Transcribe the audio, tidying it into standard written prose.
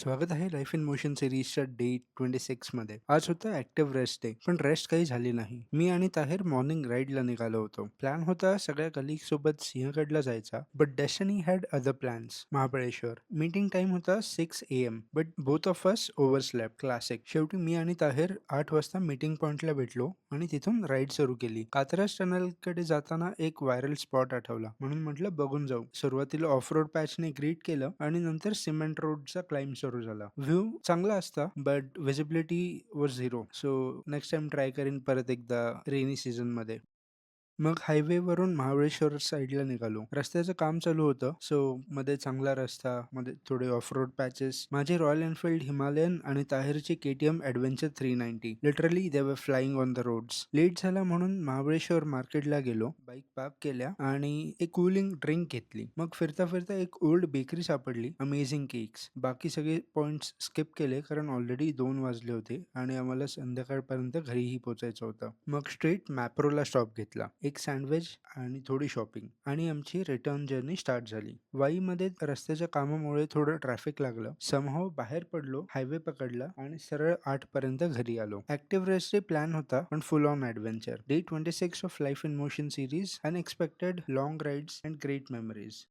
स्वागत आहे life in motion सिरीजच्या day 26 मध्ये. आज होता ऍक्टिव्ह रेस्ट डे, पण रेस्ट काही झाली नाही. मी आणि ताहेर मॉर्निंग राईडला निघालो होतो. प्लॅन होता सगळ्या कलिग सोबत सिंहगडला जायचा, but destiny had other plans. Mahabaleshwar meeting time होता 6 AM, but both of us overslept. Classic. शेवटी मी आणि ताहेर 8 वाजता मीटिंग पॉइंटला भेटलो आणि तिथून राईड सुरू केली. कात्रज टनलकडे जाताना एक व्हायरल स्पॉट आठवला, म्हणून म्हटलं बघून जाऊ. सुरुवातीला ऑफ रोड पॅचने ग्रीट केलं आणि नंतर सिमेंट रोडचा क्लाइंब सुरू झाला. व्ह्यू चांगला असता, but visibility was zero. So next time try करीन परत एकदा रेनी सीझन मध्ये. मग हायवेवरून महाबळेश्वर साईडला निघालो. रस्त्याचं काम चालू होतं, सो मध्ये चांगला रस्ता, मध्ये थोडे ऑफ रोड पॅचेस. माझी रॉयल एनफिल्ड हिमालयन आणि ताहेरची KTM adventure 390. Literally they were flying on the roads. Late झाला म्हणून महाबळेश्वर मार्केटला गेलो. बाईक पार्क केल्या आणि एक कूलिंग ड्रिंक घेतली. मग फिरता फिरता एक ओल्ड बेकरी सापडली. Amazing cakes. बाकी सगळे पॉइंट्स स्किप केले कारण ऑलरेडी 2 वाजले होते आणि आम्हाला संध्याकाळपर्यंत घरीही पोहोचायचं होतं. मग स्ट्रेट मॅप्रोला स्टॉप घेतला. एक सँडविच आणि थोडी शॉपिंग आणि आमची रिटर्न जर्नी स्टार्ट झाली. वाईमध्ये रस्त्याच्या कामामुळे थोडं ट्रॅफिक लागलं. समहाऊ बाहेर पडलो, हायवे पकडला आणि सरळ 8 पर्यंत घरी आलो. ऍक्टिव्ह रेस्ट डे प्लॅन होता, पण फुल on adventure. Day 26 of life in motion series. Unexpected long rides and great memories.